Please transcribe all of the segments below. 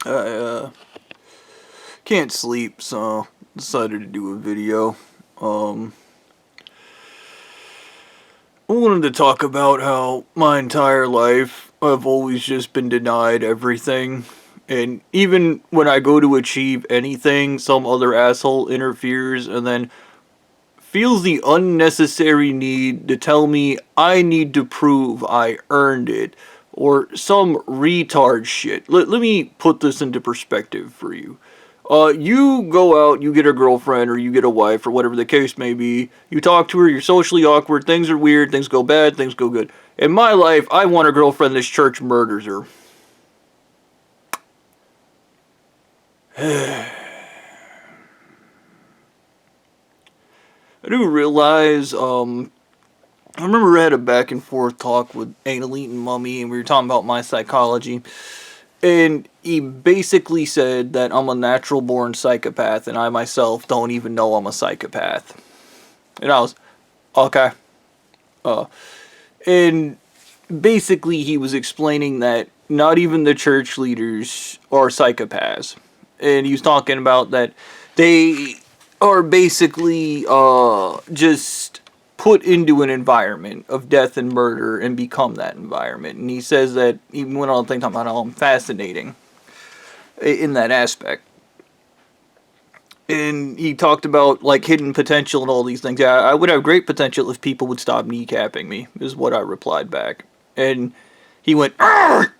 I can't sleep, so decided to do a video. I wanted to talk about how my entire life I've always just been denied everything. And even when I go to achieve anything, some other asshole interferes and then feels the unnecessary need to tell me I need to prove I earned it. Or some retard shit. Let me put this into perspective for you. You go out, you get a girlfriend, or you get a wife, or whatever the case may be. You talk to her, you're socially awkward, things are weird, things go bad, things go good. In my life, I want a girlfriend, this church murders her. I do realize, I remember I had a back and forth talk with Annalene and Mummy, and we were talking about my psychology. And he basically said that I'm a natural born psychopath, and I myself don't even know I'm a psychopath. And I was, okay. And basically he was explaining that not even the church leaders are psychopaths. And he was talking about that they are basically just put into an environment of death and murder and become that environment. And he says that he went on to think about how I'm fascinating in that aspect. And he talked about like hidden potential and all these things. Yeah, I would have great potential if people would stop kneecapping me, is what I replied back. And he went, "Argh!"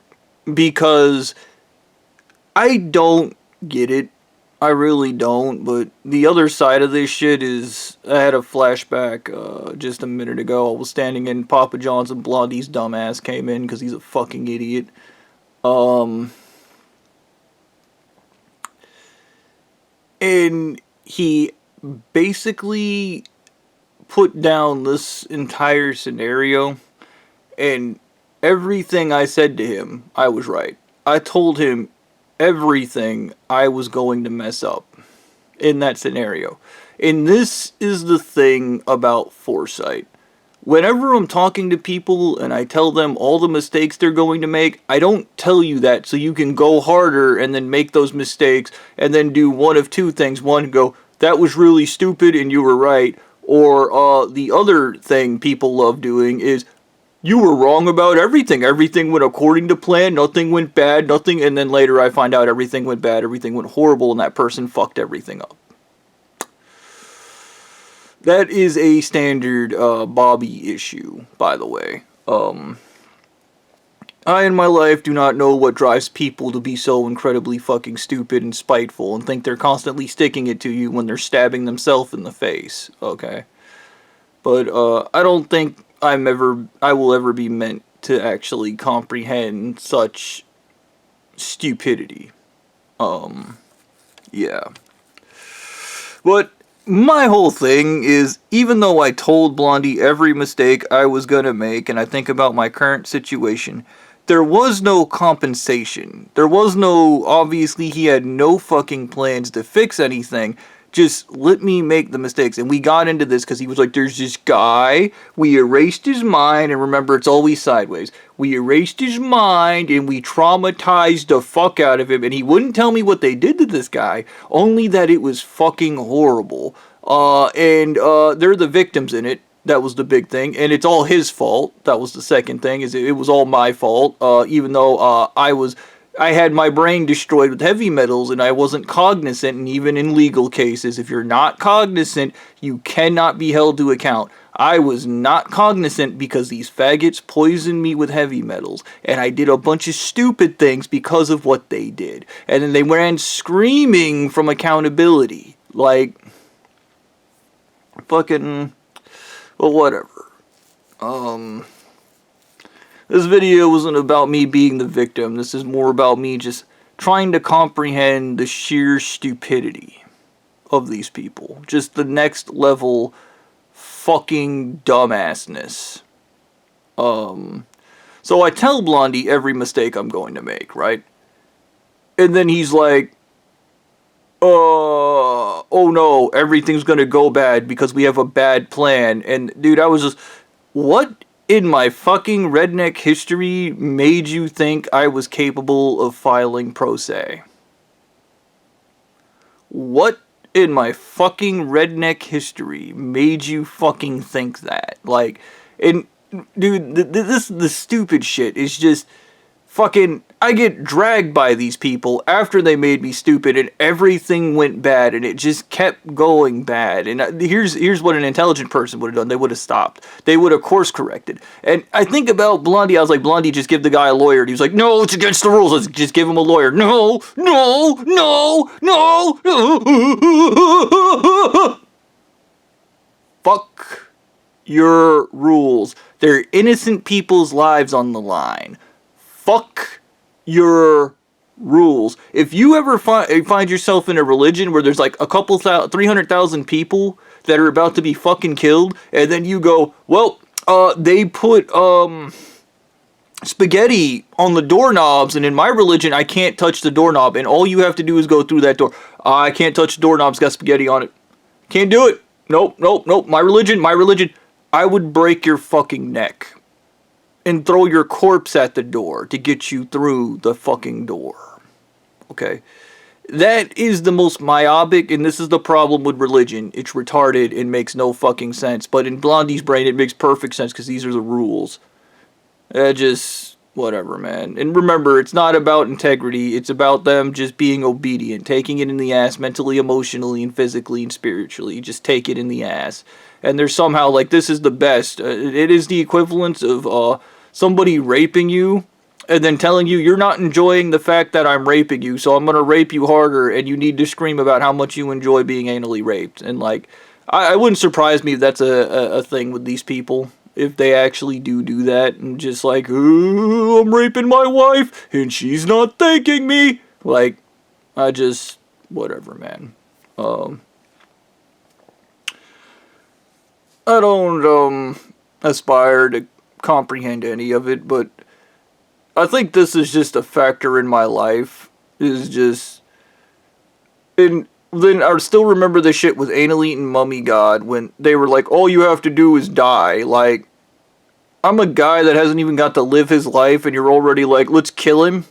Because I don't get it. I really don't, but the other side of this shit is, I had a flashback just a minute ago. I was standing in Papa John's and Blondie's dumbass came in because he's a fucking idiot. And he basically put down this entire scenario, and everything I said to him, I was right. I told him everything I was going to mess up in that scenario. And this is the thing about foresight. Whenever I'm talking to people and I tell them all the mistakes they're going to make, I don't tell you that so you can go harder and then make those mistakes and then do one of two things. One, go, that was really stupid and you were right. Or the other thing people love doing is, you were wrong about everything. Everything went according to plan. Nothing went bad. Nothing. And then later I find out everything went bad. Everything went horrible. And that person fucked everything up. That is a standard Bobby issue, by the way. I in my life do not know what drives people to be so incredibly fucking stupid and spiteful and think they're constantly sticking it to you when they're stabbing themselves in the face. Okay. But I don't think I will ever be meant to actually comprehend such stupidity. Yeah. But my whole thing is, even though I told Blondie every mistake I was gonna make, and I think about my current situation, there was no compensation. There was no, obviously he had no fucking plans to fix anything. Just let me make the mistakes. And we got into this because he was like, there's this guy, we erased his mind, and remember, it's always sideways. We erased his mind, and we traumatized the fuck out of him, and he wouldn't tell me what they did to this guy, only that it was fucking horrible. And they're the victims in it. That was the big thing, and it's all his fault. That was the second thing, is it was all my fault, even though I had my brain destroyed with heavy metals and I wasn't cognizant, and even in legal cases, if you're not cognizant, you cannot be held to account. I was not cognizant because these faggots poisoned me with heavy metals, and I did a bunch of stupid things because of what they did. And then they ran screaming from accountability. Like, fucking, well, whatever. This video wasn't about me being the victim. This is more about me just trying to comprehend the sheer stupidity of these people. Just the next level fucking dumbassness. So I tell Blondie every mistake I'm going to make, right? And then he's like, oh no, everything's gonna go bad because we have a bad plan. And dude, I was just, what in my fucking redneck history made you think I was capable of filing pro se? what in my fucking redneck history made you fucking think that? Like, and dude, the stupid shit is just fucking, I get dragged by these people after they made me stupid and everything went bad and it just kept going bad. And here's what an intelligent person would have done. They would have stopped. They would have course corrected. And I think about Blondie. I was like, Blondie, just give the guy a lawyer. And he was like, no, it's against the rules. Let's just give him a lawyer. No, no, no, no, no. Fuck your rules. There are innocent people's lives on the line. Fuck your rules. If you ever find yourself in a religion where there's like a couple 300,000 people that are about to be fucking killed, and then you go, well, they put spaghetti on the doorknobs, and in my religion I can't touch the doorknob, and all you have to do is go through that door. I can't touch the doorknob, it's got spaghetti on it. Can't do it. Nope, nope, nope. My religion. I would break your fucking neck and throw your corpse at the door to get you through the fucking door. Okay? That is the most myopic, and this is the problem with religion. It's retarded and makes no fucking sense. But in Blondie's brain, it makes perfect sense because these are the rules. Just, whatever, man. And remember, it's not about integrity. It's about them just being obedient. Taking it in the ass mentally, emotionally, and physically, and spiritually. Just take it in the ass. And they're somehow like, this is the best. It is the equivalent of somebody raping you and then telling you you're not enjoying the fact that I'm raping you, so I'm going to rape you harder, and you need to scream about how much you enjoy being anally raped. And like, I wouldn't surprise me if that's a thing with these people, if they actually do that, and just like, ooh, I'm raping my wife, and she's not thanking me. Like, whatever, man. I don't aspire to comprehend any of it, but I think this is just a factor in my life. And then I still remember the shit with Anal Eating Mummy God when they were like, all you have to do is die. Like, I'm a guy that hasn't even got to live his life, and you're already like, let's kill him.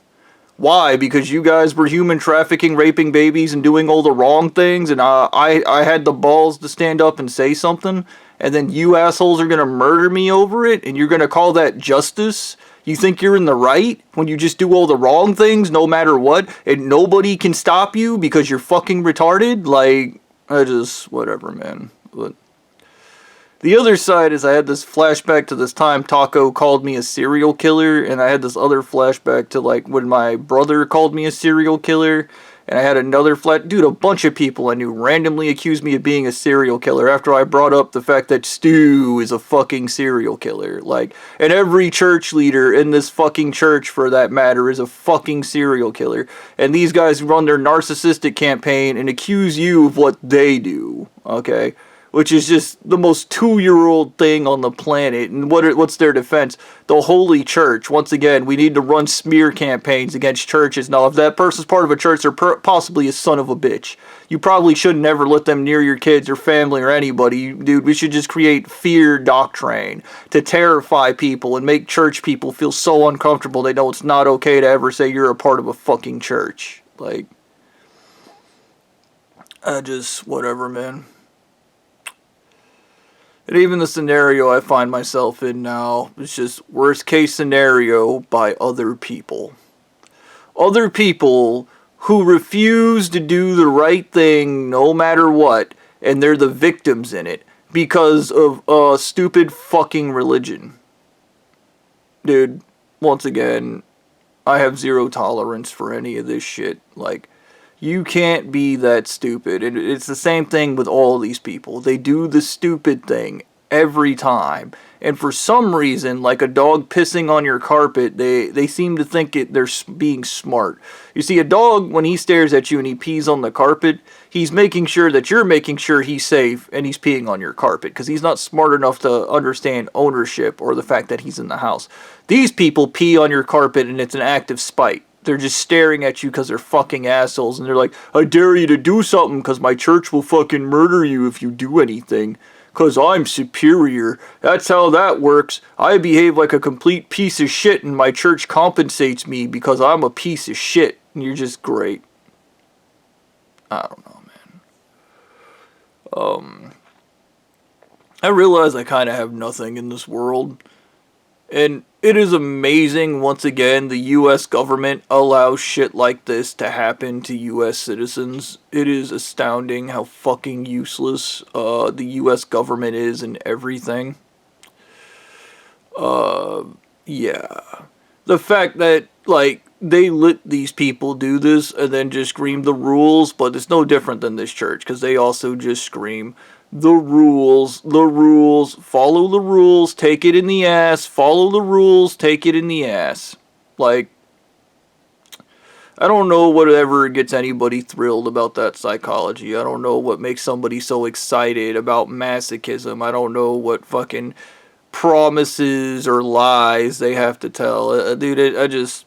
Why? Because you guys were human trafficking, raping babies, and doing all the wrong things, and I had the balls to stand up and say something, and then you assholes are gonna murder me over it, and you're gonna call that justice? You think you're in the right when you just do all the wrong things no matter what, and nobody can stop you because you're fucking retarded? Like, whatever, man. But the other side is I had this flashback to this time Taco called me a serial killer, and I had this other flashback to like when my brother called me a serial killer, and I had another dude, a bunch of people I knew randomly accused me of being a serial killer after I brought up the fact that Stu is a fucking serial killer. Like, and every church leader in this fucking church, for that matter, is a fucking serial killer. And these guys run their narcissistic campaign and accuse you of what they do, okay? Which is just the most 2-year-old thing on the planet. And what's their defense? The Holy Church. Once again, we need to run smear campaigns against churches. Now, if that person's part of a church, they're possibly a son of a bitch. You probably shouldn't ever let them near your kids or family or anybody. Dude, we should just create fear doctrine to terrify people and make church people feel so uncomfortable they know it's not okay to ever say you're a part of a fucking church. Like, whatever, man. And even the scenario I find myself in now is just worst case scenario by other people. Other people who refuse to do the right thing no matter what, and they're the victims in it because of stupid fucking religion. Dude, once again, I have zero tolerance for any of this shit. Like, you can't be that stupid. And it's the same thing with all these people. They do the stupid thing every time. And for some reason, like a dog pissing on your carpet, they seem to think they're being smart. You see, a dog, when he stares at you and he pees on the carpet, he's making sure that you're making sure he's safe and he's peeing on your carpet. Because he's not smart enough to understand ownership or the fact that he's in the house. These people pee on your carpet and it's an act of spite. They're just staring at you because they're fucking assholes. And they're like, I dare you to do something because my church will fucking murder you if you do anything. Because I'm superior. That's how that works. I behave like a complete piece of shit and my church compensates me because I'm a piece of shit. And you're just great. I don't know, man. I realize I kind of have nothing in this world. And it is amazing, once again, the U.S. government allows shit like this to happen to U.S. citizens. It is astounding how fucking useless the U.S. government is in everything. Yeah. The fact that, like, they let these people do this and then just scream the rules, but it's no different than this church, because they also just scream the rules, follow the rules, take it in the ass, follow the rules, take it in the ass. Like, I don't know whatever gets anybody thrilled about that psychology. I don't know what makes somebody so excited about masochism. I don't know what fucking promises or lies they have to tell. Dude, I just...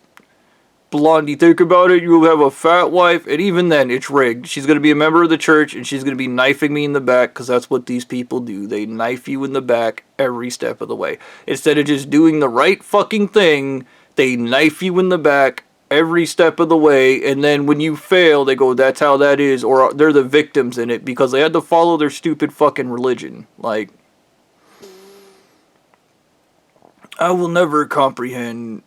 Blondie, think about it, you'll have a fat wife, and even then, it's rigged. She's going to be a member of the church, and she's going to be knifing me in the back, because that's what these people do. They knife you in the back every step of the way. Instead of just doing the right fucking thing, they knife you in the back every step of the way, and then when you fail, they go, that's how that is, or they're the victims in it, because they had to follow their stupid fucking religion. Like, I will never comprehend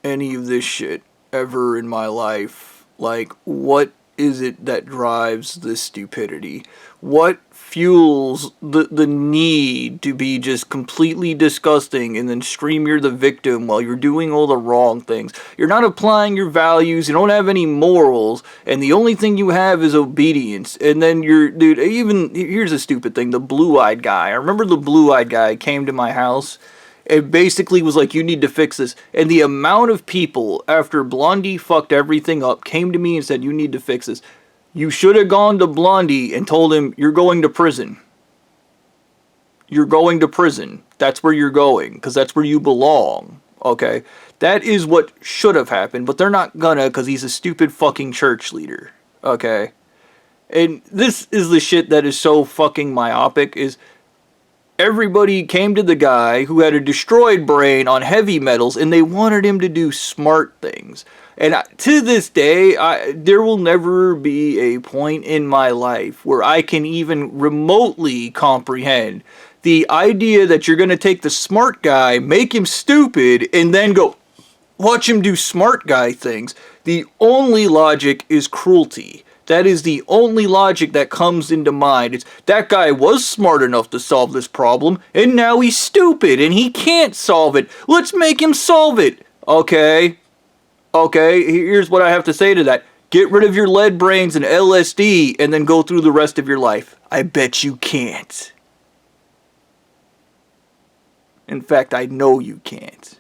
any of this shit ever in my life. Like, what is it that drives this stupidity? What fuels the need to be just completely disgusting and then scream you're the victim while you're doing all the wrong things? You're not applying your values, you don't have any morals, and the only thing you have is obedience. And then dude, even, here's a stupid thing, the blue-eyed guy. I remember the blue-eyed guy came to my house. It basically was like, you need to fix this. And the amount of people, after Blondie fucked everything up, came to me and said, you need to fix this. You should have gone to Blondie and told him, you're going to prison. You're going to prison. That's where you're going, because that's where you belong. Okay? That is what should have happened, but they're not gonna, because he's a stupid fucking church leader. Okay? And this is the shit that is so fucking myopic, is... Everybody came to the guy who had a destroyed brain on heavy metals, and they wanted him to do smart things. And to this day, there will never be a point in my life where I can even remotely comprehend the idea that you're going to take the smart guy, make him stupid, and then go watch him do smart guy things. The only logic is cruelty. That is the only logic that comes into mind. It's, that guy was smart enough to solve this problem, and now he's stupid, and he can't solve it. Let's make him solve it. Okay, here's what I have to say to that. Get rid of your lead brains and LSD, and then go through the rest of your life. I bet you can't. In fact, I know you can't.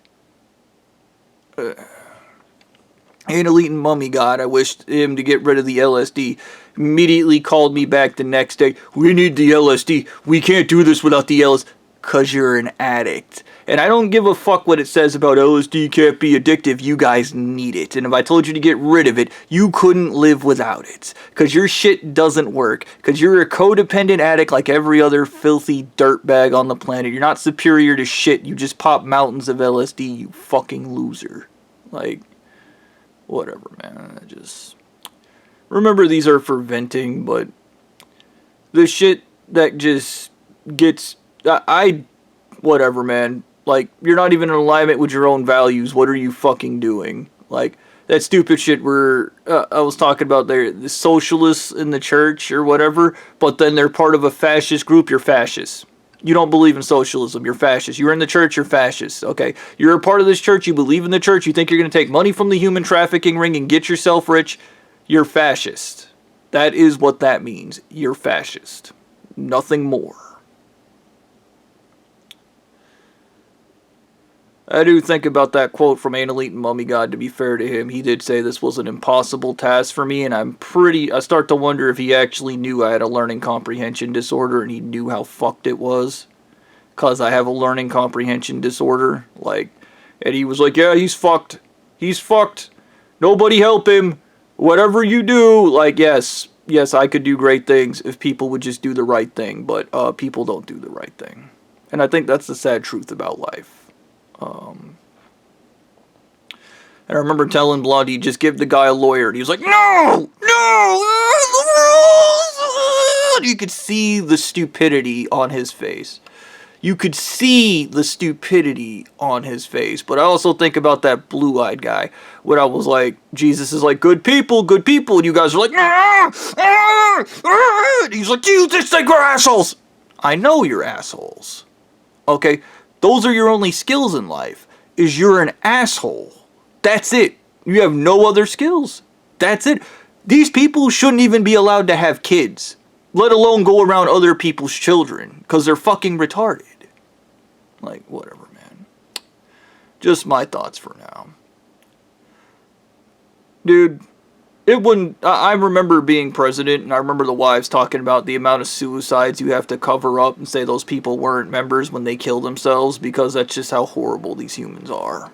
Anal eating mummy god, I wished him to get rid of the LSD. Immediately called me back the next day. We need the LSD. We can't do this without the LSD. Cause you're an addict. And I don't give a fuck what it says about LSD can't be addictive. You guys need it. And if I told you to get rid of it, you couldn't live without it. Cause your shit doesn't work. Cause you're a codependent addict like every other filthy dirtbag on the planet. You're not superior to shit. You just pop mountains of LSD, you fucking loser. Like... Whatever, man. I just... Remember, these are for venting, but... The shit that just gets... Whatever, man. Like, you're not even in alignment with your own values. What are you fucking doing? Like, that stupid shit where... I was talking about the socialists in the church or whatever, but then they're part of a fascist group. You're fascist. You don't believe in socialism, you're fascist. You're in the church, you're fascist, okay? You're a part of this church, you believe in the church, you think you're going to take money from the human trafficking ring and get yourself rich, you're fascist. That is what that means. You're fascist. Nothing more. I do think about that quote from Anal Eating Mummy God. To be fair to him, he did say this was an impossible task for me, and I start to wonder if he actually knew I had a learning comprehension disorder and he knew how fucked it was. Because I have a learning comprehension disorder. Like, and he was like, yeah, he's fucked. He's fucked. Nobody help him. Whatever you do. Like, yes, I could do great things if people would just do the right thing, but people don't do the right thing. And I think that's the sad truth about life. And I remember telling Blondie, just give the guy a lawyer. And he was like, no, the rules. You could see the stupidity on his face. You could see the stupidity on his face. But I also think about that blue-eyed guy when I was like, Jesus is like, good people, and you guys are like, and he's like, you just think we're assholes. I know you're assholes. Okay? Those are your only skills in life, is you're an asshole. That's it. You have no other skills. That's it. These people shouldn't even be allowed to have kids, let alone go around other people's children, because they're fucking retarded. Like, whatever, man. Just my thoughts for now. Dude, it wouldn't... I remember being president, and I remember the wives talking about the amount of suicides you have to cover up and say those people weren't members when they kill themselves, because that's just how horrible these humans are.